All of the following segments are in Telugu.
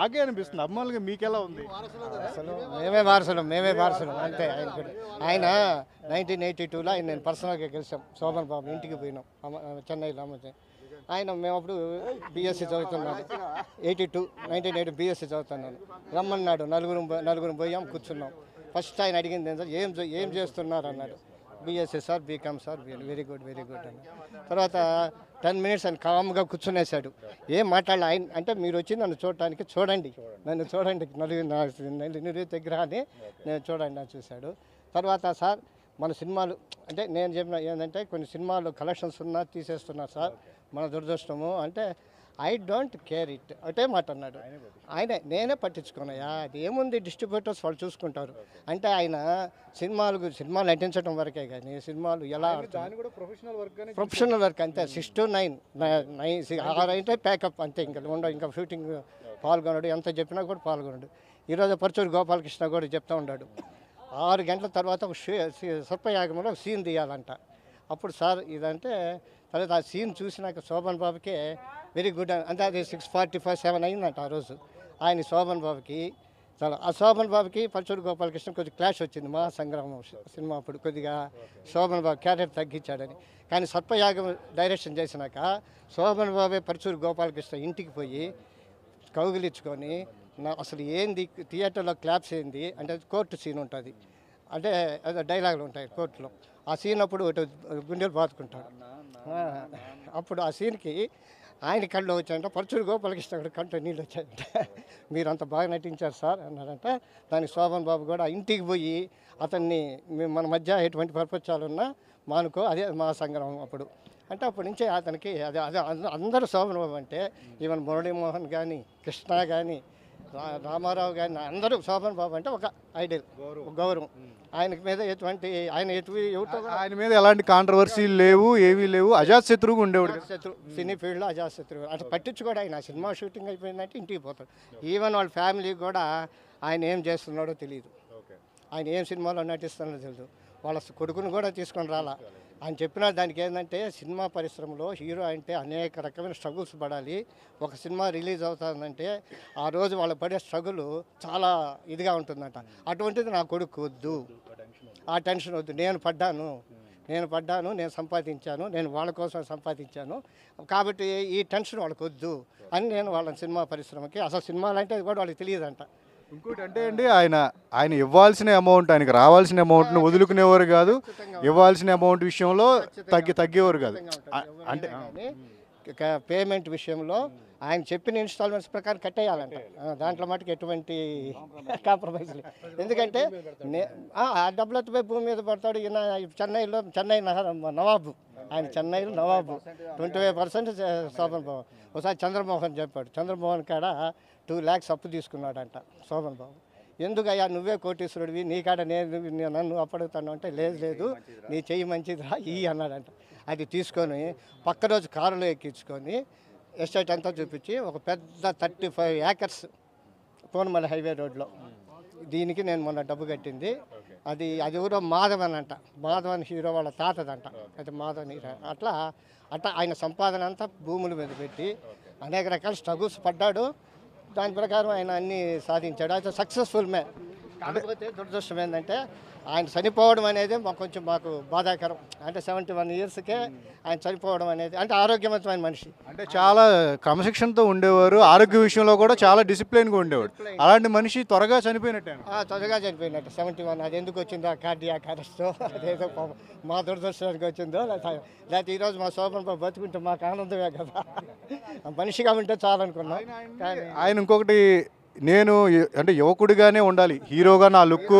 నాకే అనిపిస్తుంది. అభిమానులుగా మీకెలా ఉంది? అసలు మేమే వారసులం అంతే. ఆయన కూడా ఆయన 1982లో ఆయన నేను పర్సనల్గా కలిసాం. శోభన్ బాబు ఇంటికి పోయినాం చెన్నైలో. ఆయన మేము అప్పుడు బీఎస్సీ చదువుతున్నాను, 1980 బీఎస్సీ చదువుతున్నాను. రమ్మన్నాడు, నలుగురు పోయాం, కూర్చున్నాం. ఫస్ట్ ఆయన అడిగింది ఏంటంటే ఏం చేస్తున్నారు అన్నాడు. BSc sir, BCom sir. Very good అని. తర్వాత 10 మినిట్స్ ఆయన కామ్గా కూర్చునేసాడు. ఏం మాట్లాడాలి ఆయన అంటే, మీరు వచ్చి నన్ను చూడటానికి నన్ను చూడండి నలుగురి దగ్గర అని నేను చూడండి అని చూశాడు. తర్వాత సార్ మన సినిమాలు అంటే నేను చెప్పిన ఏంటంటే కొన్ని సినిమాలు కలెక్షన్స్ ఉన్నా తీసేస్తున్నారు సార్, మన దురదృష్టము అంటే ఐ డోంట్ కేర్ ఇట్ ఒకటే మాట అన్నాడు. నేనే పట్టించుకున్నాయా, అది ఏముంది, డిస్ట్రిబ్యూటర్స్ వాళ్ళు చూసుకుంటారు అంటే. ఆయన సినిమాలు నటించడం వరకే కానీ సినిమాలు ఎలా ప్రొఫెషనల్ వర్క్ అంతే. 6 to 9 6 అయితే ప్యాకప్ అంతే. ఇంకా షూటింగ్ పాల్గొనడు, ఎంత చెప్పినా కూడా పాల్గొనడు. ఈరోజు పరచూరు గోపాలకృష్ణ కూడా చెప్తూ ఉన్నాడు, 6 గంటల తర్వాత ఒక సర్పయాగంలో ఒక సీన్ తీయాలంట. అప్పుడు సార్ ఇదంటే తర్వాత ఆ సీన్ చూసినాక శోభన్ బాబుకే వెరీ గుడ్ అంటే అది 6:45, 7 అయిందంట ఆ రోజు. ఆయన శోభన్ బాబుకి ఆ శోభన్ బాబుకి పరచూరు గోపాలకృష్ణ కొద్దిగా క్లాష్ వచ్చింది మా సంగ్రామం సినిమా అప్పుడు. కొద్దిగా శోభన్ బాబు క్యారెక్టర్ తగ్గించాడని. కానీ సర్పయాగం డైరెక్షన్ చేసినాక శోభన్ బాబే పరచూరు గోపాలకృష్ణ ఇంటికి పోయి కౌగిలించుకొని అసలు ఏంది థియేటర్లో క్లాప్స్ ఏంది అంటే, కోర్టు సీన్ ఉంటుంది అంటే అదే డైలాగులు ఉంటాయి కోర్టులో. ఆ సీన్ అప్పుడు గుండెలు బాదుకుంటాడు. అప్పుడు ఆ సీన్కి ఆయన కళ్ళు వచ్చాయంట, పరచూరు గోపాలకృష్ణ కంట నీళ్ళు వచ్చాయంట. మీరు అంత బాగా నటించారు సార్ అన్నారంట. దానికి శోభన్ బాబు కూడా ఇంటికి పోయి అతన్ని మన మధ్య ఎటువంటి పరపచ్చాలున్నా మానుకో, అదే మా సంగ్రహం అప్పుడు అంటే. అప్పటి నుంచే అతనికి అదే అదే అందరూ శోభన్ బాబు అంటే, ఈవెన్ మురళీమోహన్ కానీ, కృష్ణ కానీ, రామారావు కానీ అందరూ శోభన్ బాబు అంటే ఒక ఐడియల్, గౌరవం. ఆయన మీద ఆయన మీద ఎలాంటి కాంట్రవర్సీలు లేవు, ఏవీ లేవు. అజాతశత్రువుగా ఉండేవాడు. సినీ ఫీల్డ్లో అజాతశత్రువు అంటే పట్టించుకోడు. ఆయన సినిమా షూటింగ్ అయిపోయిందంటే ఇంటికి పోతాడు. ఈవెన్ వాళ్ళ ఫ్యామిలీ కూడా ఆయన ఏం చేస్తున్నాడో తెలియదు, ఆయన ఏం సినిమాలో నటిస్తున్నాడో తెలియదు. వాళ్ళ కొడుకును కూడా తీసుకొని రాలా. ఆయన చెప్పిన దానికి ఏంటంటే, సినిమా పరిశ్రమలో హీరో అంటే అనేక రకమైన స్ట్రగుల్స్ పడాలి. ఒక సినిమా రిలీజ్ అవుతుందంటే ఆ రోజు వాళ్ళు పడే స్ట్రగుల్ చాలా ఇదిగా ఉంటుందంట. అటువంటిది నా కొడుకు వద్దు, ఆ టెన్షన్ వద్దు. నేను పడ్డాను, నేను సంపాదించాను, నేను వాళ్ళ కోసం సంపాదించాను కాబట్టి ఈ టెన్షన్ వాళ్ళకి వద్దు అని నేను వాళ్ళ సినిమా పరిశ్రమకి, అసలు సినిమాలు అంటే కూడా వాళ్ళకి తెలియదంట. ఇంకోటి అంటే అండి, ఆయన ఇవ్వాల్సిన అమౌంట్, ఆయనకి రావాల్సిన అమౌంట్ను వదులుకునేవారు కాదు, ఇవ్వాల్సిన అమౌంట్ విషయంలో తగ్గేవారు కాదు. అంటే పేమెంట్ విషయంలో ఆయన చెప్పిన ఇన్స్టాల్మెంట్స్ ప్రకారం కట్టేయాలంట. దాంట్లో మటుకు ఎటువంటి కాంప్రమైజ్ లేదు. ఎందుకంటే ఆ డబ్బులతో భూమి మీద పడతాడు. ఈయన చెన్నై నవాబు, ఆయన చెన్నైలో నవాబు. 25% శోభన్ బాబు. ఒకసారి చంద్రమోహన్ చెప్పాడు, చంద్రమోహన్ కాడ 2 lakhs అప్పు తీసుకున్నాడంట శోభన్ బాబు. ఎందుకయ్యా నువ్వే కోటీశ్వరుడివి, నీ కాడ నన్ను అప్పడుగుతాను అంటే, లేదు నీ చెయ్యి మంచిదిరా అన్నాడంట. అది తీసుకొని పక్క రోజు కారులో ఎక్కించుకొని ఎస్టేట్ అంతా చూపించి ఒక పెద్ద 35 acres పూనమల్లి హైవే రోడ్లో, దీనికి నేను మొన్న డబ్బు కట్టింది. అది ఎవరో మాధవన్ అంట, మాధవన్ హీరో వాళ్ళ తాతదంట. అయితే మాధవన్ హీరో అట్లా ఆయన సంపాదన అంతా భూముల మీద పెట్టి అనేక రకాల స్ట్రగుల్స్ పడ్డాడు. దాని ప్రకారం ఆయన అన్నీ సాధించాడు. అయితే సక్సెస్ఫుల్ మ్యాన్. కాకపోతే దురదృష్టం ఏంటంటే ఆయన చనిపోవడం అనేది మాకు బాధాకరం. అంటే 71 yearsకే ఆయన చనిపోవడం అనేది, అంటే ఆరోగ్యవంతమైన మనిషి, అంటే చాలా క్రమశిక్షణతో ఉండేవారు, ఆరోగ్య విషయంలో కూడా చాలా డిసిప్లిన్గా ఉండేవాడు. అలాంటి మనిషి త్వరగా చనిపోయినట్టు 71. అది ఎందుకు వచ్చిందో కార్డియాక్ అరెస్ట్, అదేదో మా దురదృష్టానికి వచ్చిందో లేకపోతే ఈరోజు మా శోభన్ బాబు బతుకుంటే మాకు ఆనందమే కదా. మనిషిగా ఉంటే చాలనుకున్నాం. ఆయన ఇంకొకటి, నేను అంటే యువకుడిగానే ఉండాలి, హీరోగా నా లుక్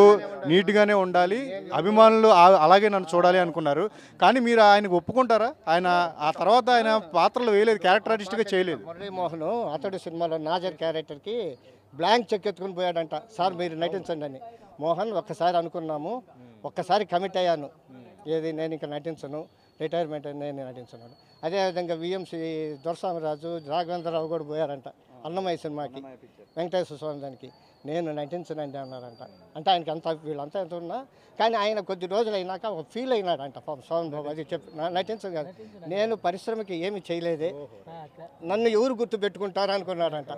నీట్గానే ఉండాలి, అభిమానులు అలాగే నన్ను చూడాలి అనుకున్నారు. కానీ మీరు ఆయనకు ఒప్పుకుంటారా? ఆయన ఆ తర్వాత ఆయన పాత్రలు వేయలేదు, క్యారెక్టర్ ఆర్టిస్ట్గా చేయలేదు. మురళీమోహన్ అతడు సినిమాలో నాజర్ క్యారెక్టర్కి బ్లాంక్ చెక్ ఎత్తుకుని పోయాడంట, సార్ మీరు నటించండి అని. మోహన్ ఒక్కసారి అనుకున్నాము, ఒక్కసారి కమిట్ అయ్యాను, ఏది నేను ఇంకా నటించను, రిటైర్మెంట్ నేను నటించున్నాను. అదేవిధంగా విఎంసి దొరస్వామిరాజు, రాఘవేంద్రరావు కూడా పోయారంట. అన్నమయ్య సినిమాకి వెంకటేశ్వర స్వామి దానికి నేను నటించనండి అన్నారంట. అంటే ఆయనకి అంత వీళ్ళంతా ఎంత ఉన్నా కానీ ఆయన కొద్ది రోజులు అయినాక ఒక ఫీల్ అయినాడంట పాపం సోమన్ బాబు. అది చెప్పి నటించదు కాదు, నేను పరిశ్రమకి ఏమి చేయలేదే, నన్ను ఎవరు గుర్తు పెట్టుకుంటారు అనుకున్నాడంట.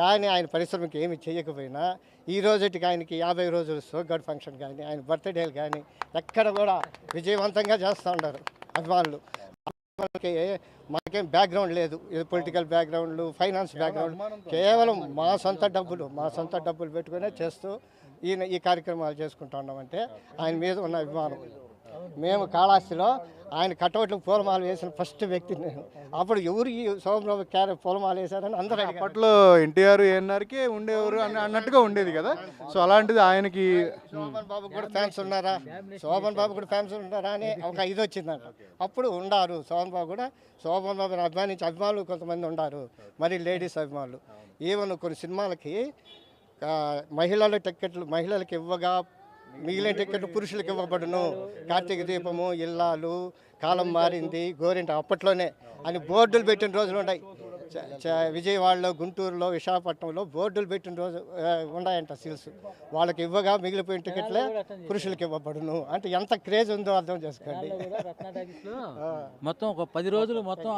కానీ ఆయన పరిశ్రమకి ఏమి చేయకపోయినా ఈ రోజుకి ఆయనకి 50 రోజులు సోగ్గాడ్ ఫంక్షన్ కానీ ఆయన బర్త్డేలు కానీ ఎక్కడ కూడా విజయవంతంగా చేస్తూ ఉన్నారు అభిమానులు. మాకేం బ్యాక్గ్రౌండ్ లేదు, ఇది పొలిటికల్ బ్యాక్గ్రౌండ్లు, ఫైనాన్స్ బ్యాక్గ్రౌండ్, కేవలం మా సొంత డబ్బులు పెట్టుకునే చేస్తూ ఈ కార్యక్రమాలు చేసుకుంటా ఉన్నామంటే ఆయన మీద ఉన్న అభిమానం. మేము కాళహస్తిలో ఆయన కటౌట్లకు పూలమాల వేసిన ఫస్ట్ వ్యక్తి నేను. అప్పుడు ఎవరు ఈ సోమరావు పూలమాల వేశారని అందరూ అడిగారు. అప్పట్లో ఎన్టీఆర్ ఏఎన్ఆర్కే ఉండేవారు అన్నట్టుగా ఉండేది కదా. సో అలాంటిది ఆయనకి శోభన్ బాబు కూడా ఫ్యాన్స్ ఉన్నారా, శోభన్ బాబు కూడా ఫ్యాన్స్ ఉన్నారా అని ఒక ఇది వచ్చిందంట. అప్పుడు ఉండారు శోభన్ బాబుని అభిమానించే అభిమానులు కొంతమంది ఉన్నారు, మరి లేడీస్ అభిమానులు. ఈవెన్ కొన్ని సినిమాలకి మహిళల టిక్కెట్లు మహిళలకు ఇవ్వగా మిగిలిన టిక్కెట్లు పురుషులకు ఇవ్వబడును, కార్తీక దీపము, ఇల్లాలు, కాలం మారింది, గోరింట అప్పట్లోనే అని బోర్డులు పెట్టిన రోజులు ఉన్నాయి. విజయవాడలో, గుంటూరులో, విశాఖపట్నంలో బోర్డులు పెట్టిన రోజు ఉన్నాయంట సీల్స్. వాళ్ళకి ఇవ్వగా మిగిలిపోయిన టికెట్లే పురుషులకు ఇవ్వబడును అంటే ఎంత క్రేజ్ ఉందో అర్థం చేసుకోండి. మొత్తం ఒక 10 రోజులు మొత్తం